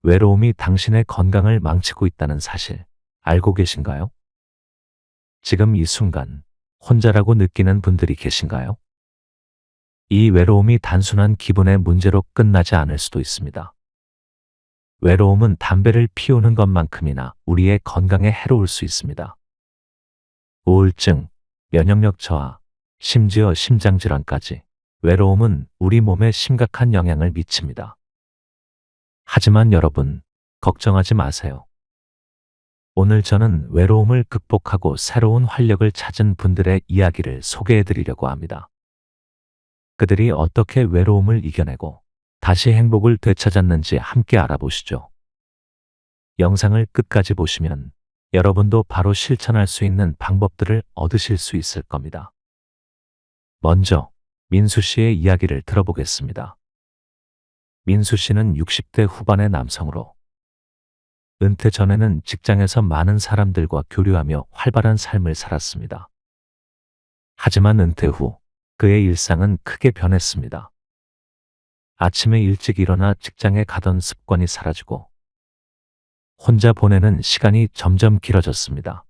외로움이 당신의 건강을 망치고 있다는 사실 알고 계신가요? 지금 이 순간 혼자라고 느끼는 분들이 계신가요? 이 외로움이 단순한 기분의 문제로 끝나지 않을 수도 있습니다. 외로움은 담배를 피우는 것만큼이나 우리의 건강에 해로울 수 있습니다. 우울증, 면역력 저하, 심지어 심장질환까지 외로움은 우리 몸에 심각한 영향을 미칩니다. 하지만 여러분, 걱정하지 마세요. 오늘 저는 외로움을 극복하고 새로운 활력을 찾은 분들의 이야기를 소개해 드리려고 합니다. 그들이 어떻게 외로움을 이겨내고 다시 행복을 되찾았는지 함께 알아보시죠. 영상을 끝까지 보시면 여러분도 바로 실천할 수 있는 방법들을 얻으실 수 있을 겁니다. 먼저 민수 씨의 이야기를 들어보겠습니다. 민수 씨는 60대 후반의 남성으로 은퇴 전에는 직장에서 많은 사람들과 교류하며 활발한 삶을 살았습니다. 하지만 은퇴 후 그의 일상은 크게 변했습니다. 아침에 일찍 일어나 직장에 가던 습관이 사라지고 혼자 보내는 시간이 점점 길어졌습니다.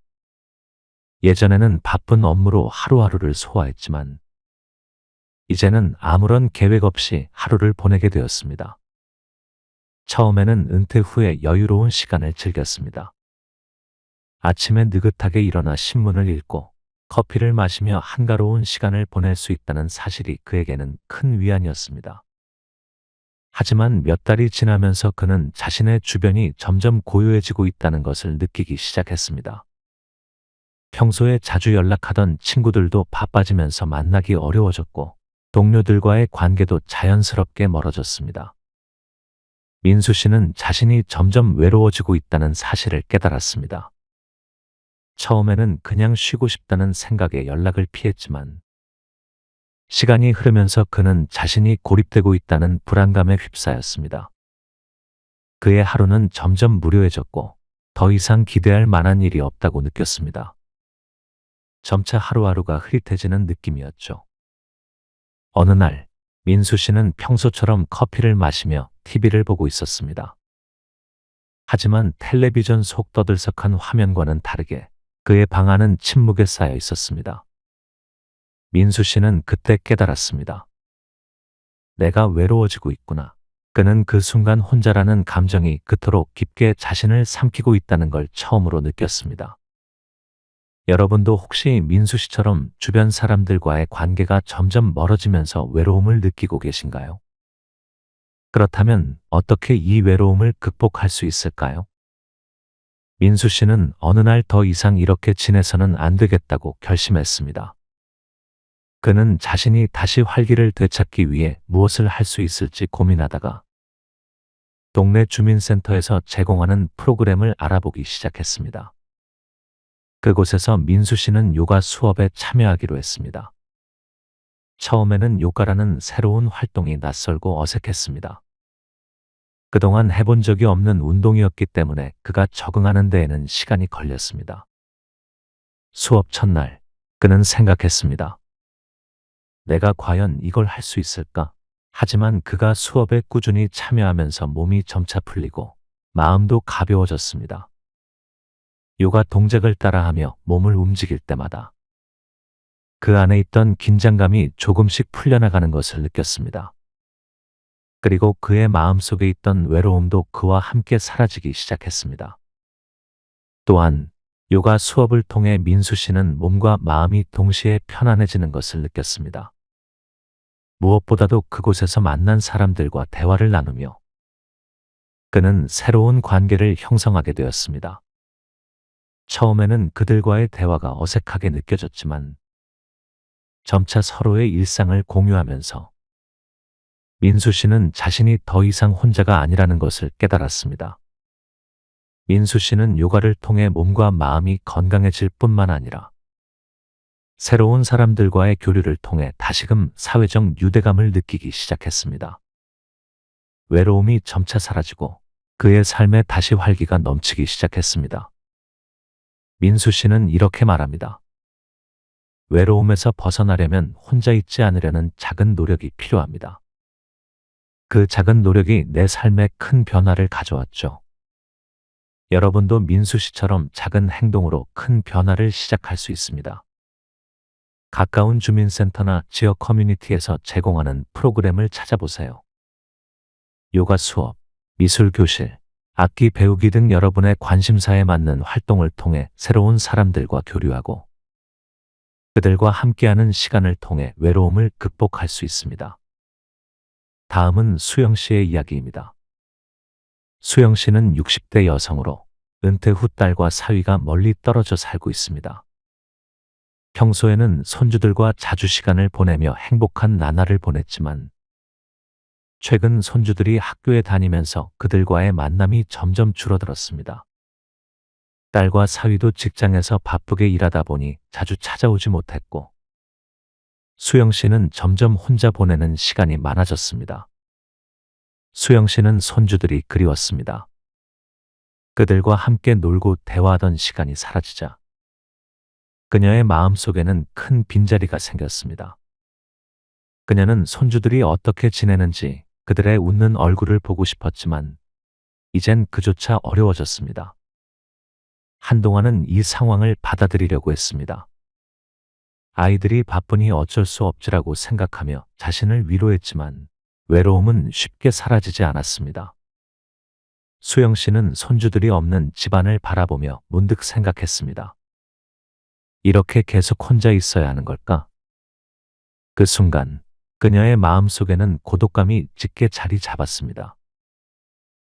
예전에는 바쁜 업무로 하루하루를 소화했지만 이제는 아무런 계획 없이 하루를 보내게 되었습니다. 처음에는 은퇴 후에 여유로운 시간을 즐겼습니다. 아침에 느긋하게 일어나 신문을 읽고 커피를 마시며 한가로운 시간을 보낼 수 있다는 사실이 그에게는 큰 위안이었습니다. 하지만 몇 달이 지나면서 그는 자신의 주변이 점점 고요해지고 있다는 것을 느끼기 시작했습니다. 평소에 자주 연락하던 친구들도 바빠지면서 만나기 어려워졌고 동료들과의 관계도 자연스럽게 멀어졌습니다. 민수 씨는 자신이 점점 외로워지고 있다는 사실을 깨달았습니다. 처음에는 그냥 쉬고 싶다는 생각에 연락을 피했지만 시간이 흐르면서 그는 자신이 고립되고 있다는 불안감에 휩싸였습니다. 그의 하루는 점점 무료해졌고 더 이상 기대할 만한 일이 없다고 느꼈습니다. 점차 하루하루가 흐릿해지는 느낌이었죠. 어느 날 민수 씨는 평소처럼 커피를 마시며 TV를 보고 있었습니다. 하지만 텔레비전 속 떠들썩한 화면과는 다르게 그의 방 안은 침묵에 쌓여 있었습니다. 민수 씨는 그때 깨달았습니다. 내가 외로워지고 있구나. 그는 그 순간 혼자라는 감정이 그토록 깊게 자신을 삼키고 있다는 걸 처음으로 느꼈습니다. 여러분도 혹시 민수 씨처럼 주변 사람들과의 관계가 점점 멀어지면서 외로움을 느끼고 계신가요? 그렇다면 어떻게 이 외로움을 극복할 수 있을까요? 민수 씨는 어느 날 더 이상 이렇게 지내서는 안 되겠다고 결심했습니다. 그는 자신이 다시 활기를 되찾기 위해 무엇을 할 수 있을지 고민하다가 동네 주민센터에서 제공하는 프로그램을 알아보기 시작했습니다. 그곳에서 민수 씨는 요가 수업에 참여하기로 했습니다. 처음에는 요가라는 새로운 활동이 낯설고 어색했습니다. 그동안 해본 적이 없는 운동이었기 때문에 그가 적응하는 데에는 시간이 걸렸습니다. 수업 첫날, 그는 생각했습니다. 내가 과연 이걸 할 수 있을까? 하지만 그가 수업에 꾸준히 참여하면서 몸이 점차 풀리고 마음도 가벼워졌습니다. 요가 동작을 따라하며 몸을 움직일 때마다 그 안에 있던 긴장감이 조금씩 풀려나가는 것을 느꼈습니다. 그리고 그의 마음속에 있던 외로움도 그와 함께 사라지기 시작했습니다. 또한 요가 수업을 통해 민수 씨는 몸과 마음이 동시에 편안해지는 것을 느꼈습니다. 무엇보다도 그곳에서 만난 사람들과 대화를 나누며 그는 새로운 관계를 형성하게 되었습니다. 처음에는 그들과의 대화가 어색하게 느껴졌지만 점차 서로의 일상을 공유하면서 민수 씨는 자신이 더 이상 혼자가 아니라는 것을 깨달았습니다. 민수 씨는 요가를 통해 몸과 마음이 건강해질 뿐만 아니라 새로운 사람들과의 교류를 통해 다시금 사회적 유대감을 느끼기 시작했습니다. 외로움이 점차 사라지고 그의 삶에 다시 활기가 넘치기 시작했습니다. 민수 씨는 이렇게 말합니다. 외로움에서 벗어나려면 혼자 있지 않으려는 작은 노력이 필요합니다. 그 작은 노력이 내 삶에 큰 변화를 가져왔죠. 여러분도 민수 씨처럼 작은 행동으로 큰 변화를 시작할 수 있습니다. 가까운 주민센터나 지역 커뮤니티에서 제공하는 프로그램을 찾아보세요. 요가 수업, 미술 교실, 악기 배우기 등 여러분의 관심사에 맞는 활동을 통해 새로운 사람들과 교류하고 그들과 함께하는 시간을 통해 외로움을 극복할 수 있습니다. 다음은 수영 씨의 이야기입니다. 수영 씨는 60대 여성으로 은퇴 후 딸과 사위가 멀리 떨어져 살고 있습니다. 평소에는 손주들과 자주 시간을 보내며 행복한 나날을 보냈지만 최근 손주들이 학교에 다니면서 그들과의 만남이 점점 줄어들었습니다. 딸과 사위도 직장에서 바쁘게 일하다 보니 자주 찾아오지 못했고 수영 씨는 점점 혼자 보내는 시간이 많아졌습니다. 수영 씨는 손주들이 그리웠습니다. 그들과 함께 놀고 대화하던 시간이 사라지자 그녀의 마음속에는 큰 빈자리가 생겼습니다. 그녀는 손주들이 어떻게 지내는지 그들의 웃는 얼굴을 보고 싶었지만 이젠 그조차 어려워졌습니다. 한동안은 이 상황을 받아들이려고 했습니다. 아이들이 바쁘니 어쩔 수 없지라고 생각하며 자신을 위로했지만 외로움은 쉽게 사라지지 않았습니다. 수영 씨는 손주들이 없는 집안을 바라보며 문득 생각했습니다. 이렇게 계속 혼자 있어야 하는 걸까? 그 순간 그녀의 마음속에는 고독감이 짙게 자리 잡았습니다.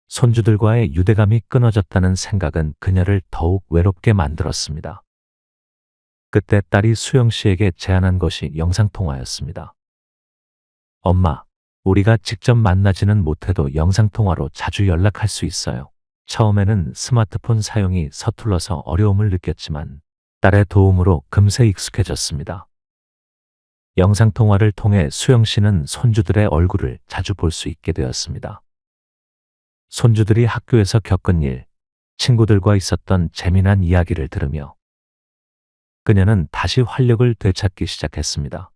손주들과의 유대감이 끊어졌다는 생각은 그녀를 더욱 외롭게 만들었습니다. 그때 딸이 수영 씨에게 제안한 것이 영상통화였습니다. 엄마, 우리가 직접 만나지는 못해도 영상통화로 자주 연락할 수 있어요. 처음에는 스마트폰 사용이 서툴러서 어려움을 느꼈지만 딸의 도움으로 금세 익숙해졌습니다. 영상통화를 통해 수영 씨는 손주들의 얼굴을 자주 볼 수 있게 되었습니다. 손주들이 학교에서 겪은 일, 친구들과 있었던 재미난 이야기를 들으며 그녀는 다시 활력을 되찾기 시작했습니다.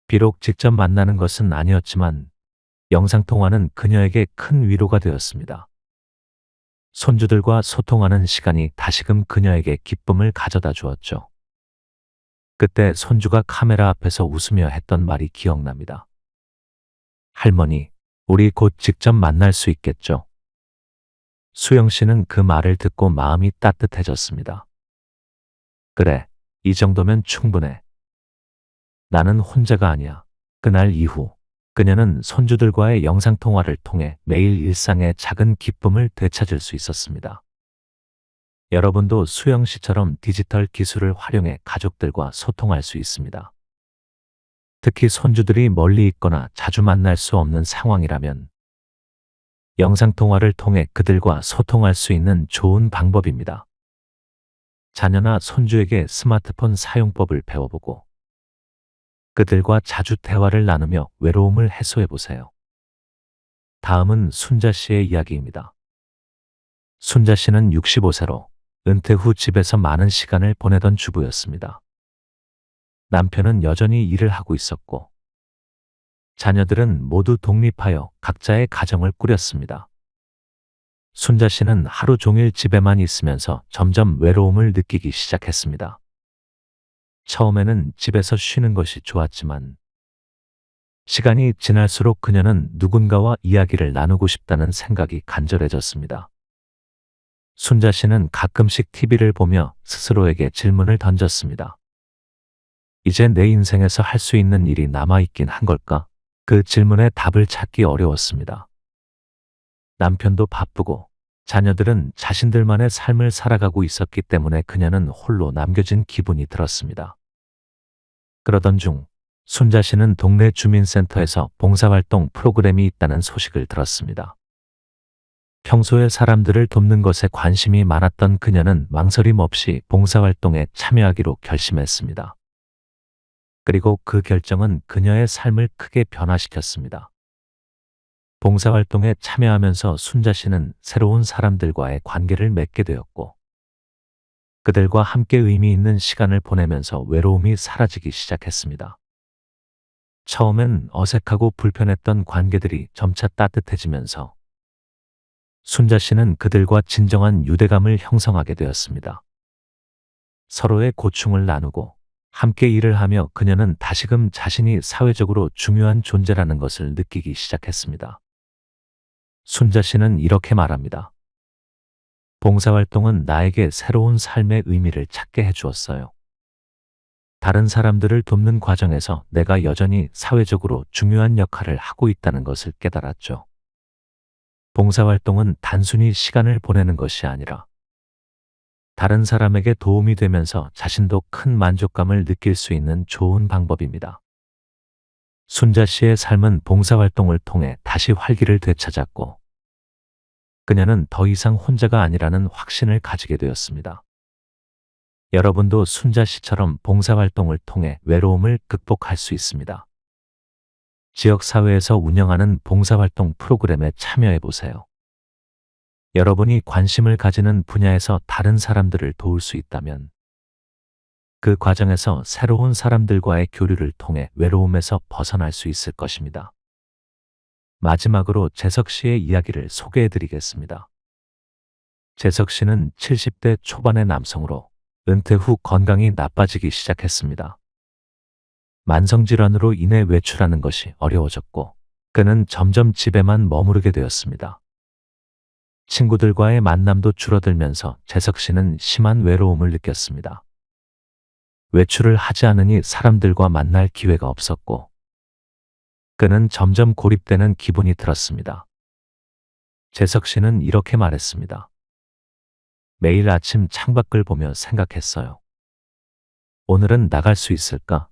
비록 직접 만나는 것은 아니었지만 영상통화는 그녀에게 큰 위로가 되었습니다. 손주들과 소통하는 시간이 다시금 그녀에게 기쁨을 가져다 주었죠. 그때 손주가 카메라 앞에서 웃으며 했던 말이 기억납니다. 할머니, 우리 곧 직접 만날 수 있겠죠? 수영 씨는 그 말을 듣고 마음이 따뜻해졌습니다. 그래, 이 정도면 충분해. 나는 혼자가 아니야. 그날 이후 그녀는 손주들과의 영상통화를 통해 매일 일상의 작은 기쁨을 되찾을 수 있었습니다. 여러분도 수영 씨처럼 디지털 기술을 활용해 가족들과 소통할 수 있습니다. 특히 손주들이 멀리 있거나 자주 만날 수 없는 상황이라면 영상통화를 통해 그들과 소통할 수 있는 좋은 방법입니다. 자녀나 손주에게 스마트폰 사용법을 배워보고 그들과 자주 대화를 나누며 외로움을 해소해 보세요. 다음은 순자 씨의 이야기입니다. 순자 씨는 65세로 은퇴 후 집에서 많은 시간을 보내던 주부였습니다. 남편은 여전히 일을 하고 있었고 자녀들은 모두 독립하여 각자의 가정을 꾸렸습니다. 순자 씨는 하루 종일 집에만 있으면서 점점 외로움을 느끼기 시작했습니다. 처음에는 집에서 쉬는 것이 좋았지만 시간이 지날수록 그녀는 누군가와 이야기를 나누고 싶다는 생각이 간절해졌습니다. 순자 씨는 가끔씩 TV를 보며 스스로에게 질문을 던졌습니다. 이제 내 인생에서 할 수 있는 일이 남아있긴 한 걸까? 그 질문에 답을 찾기 어려웠습니다. 남편도 바쁘고 자녀들은 자신들만의 삶을 살아가고 있었기 때문에 그녀는 홀로 남겨진 기분이 들었습니다. 그러던 중 순자 씨는 동네 주민센터에서 봉사활동 프로그램이 있다는 소식을 들었습니다. 평소에 사람들을 돕는 것에 관심이 많았던 그녀는 망설임 없이 봉사활동에 참여하기로 결심했습니다. 그리고 그 결정은 그녀의 삶을 크게 변화시켰습니다. 봉사활동에 참여하면서 순자 씨는 새로운 사람들과의 관계를 맺게 되었고 그들과 함께 의미 있는 시간을 보내면서 외로움이 사라지기 시작했습니다. 처음엔 어색하고 불편했던 관계들이 점차 따뜻해지면서 순자 씨는 그들과 진정한 유대감을 형성하게 되었습니다. 서로의 고충을 나누고 함께 일을 하며 그녀는 다시금 자신이 사회적으로 중요한 존재라는 것을 느끼기 시작했습니다. 순자 씨는 이렇게 말합니다. 봉사활동은 나에게 새로운 삶의 의미를 찾게 해주었어요. 다른 사람들을 돕는 과정에서 내가 여전히 사회적으로 중요한 역할을 하고 있다는 것을 깨달았죠. 봉사활동은 단순히 시간을 보내는 것이 아니라 다른 사람에게 도움이 되면서 자신도 큰 만족감을 느낄 수 있는 좋은 방법입니다. 순자 씨의 삶은 봉사활동을 통해 다시 활기를 되찾았고 그녀는 더 이상 혼자가 아니라는 확신을 가지게 되었습니다. 여러분도 순자 씨처럼 봉사활동을 통해 외로움을 극복할 수 있습니다. 지역사회에서 운영하는 봉사활동 프로그램에 참여해 보세요. 여러분이 관심을 가지는 분야에서 다른 사람들을 도울 수 있다면 그 과정에서 새로운 사람들과의 교류를 통해 외로움에서 벗어날 수 있을 것입니다. 마지막으로 재석 씨의 이야기를 소개해 드리겠습니다. 재석 씨는 70대 초반의 남성으로 은퇴 후 건강이 나빠지기 시작했습니다. 만성질환으로 인해 외출하는 것이 어려워졌고 그는 점점 집에만 머무르게 되었습니다. 친구들과의 만남도 줄어들면서 재석 씨는 심한 외로움을 느꼈습니다. 외출을 하지 않으니 사람들과 만날 기회가 없었고 그는 점점 고립되는 기분이 들었습니다. 재석 씨는 이렇게 말했습니다. 매일 아침 창밖을 보며 생각했어요. 오늘은 나갈 수 있을까?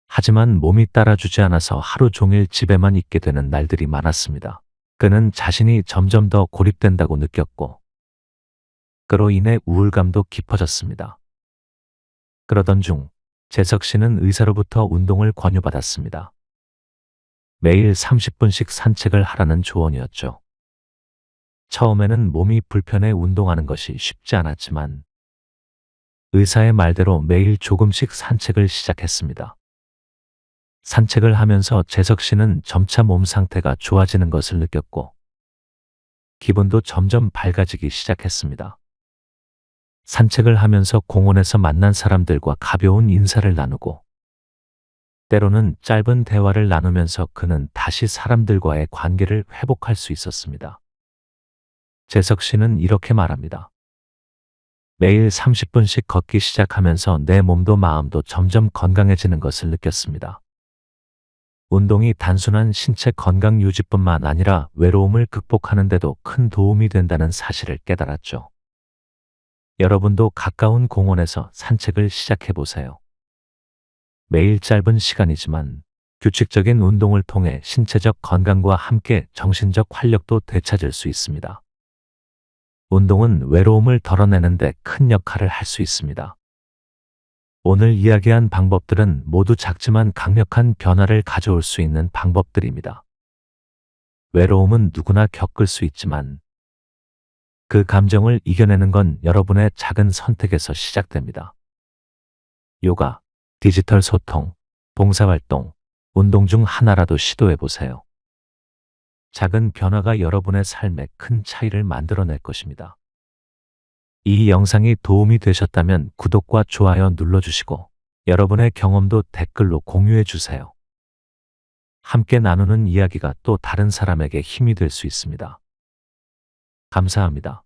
하지만 몸이 따라주지 않아서 하루 종일 집에만 있게 되는 날들이 많았습니다. 그는 자신이 점점 더 고립된다고 느꼈고 그로 인해 우울감도 깊어졌습니다. 그러던 중 재석 씨는 의사로부터 운동을 권유받았습니다. 매일 30분씩 산책을 하라는 조언이었죠. 처음에는 몸이 불편해 운동하는 것이 쉽지 않았지만 의사의 말대로 매일 조금씩 산책을 시작했습니다. 산책을 하면서 재석 씨는 점차 몸 상태가 좋아지는 것을 느꼈고 기분도 점점 밝아지기 시작했습니다. 산책을 하면서 공원에서 만난 사람들과 가벼운 인사를 나누고 때로는 짧은 대화를 나누면서 그는 다시 사람들과의 관계를 회복할 수 있었습니다. 재석 씨는 이렇게 말합니다. 매일 30분씩 걷기 시작하면서 내 몸도 마음도 점점 건강해지는 것을 느꼈습니다. 운동이 단순한 신체 건강 유지뿐만 아니라 외로움을 극복하는 데도 큰 도움이 된다는 사실을 깨달았죠. 여러분도 가까운 공원에서 산책을 시작해 보세요. 매일 짧은 시간이지만 규칙적인 운동을 통해 신체적 건강과 함께 정신적 활력도 되찾을 수 있습니다. 운동은 외로움을 덜어내는 데 큰 역할을 할 수 있습니다. 오늘 이야기한 방법들은 모두 작지만 강력한 변화를 가져올 수 있는 방법들입니다. 외로움은 누구나 겪을 수 있지만 그 감정을 이겨내는 건 여러분의 작은 선택에서 시작됩니다. 요가, 디지털 소통, 봉사활동, 운동 중 하나라도 시도해 보세요. 작은 변화가 여러분의 삶에 큰 차이를 만들어낼 것입니다. 이 영상이 도움이 되셨다면 구독과 좋아요 눌러주시고 여러분의 경험도 댓글로 공유해 주세요. 함께 나누는 이야기가 또 다른 사람에게 힘이 될 수 있습니다. 감사합니다.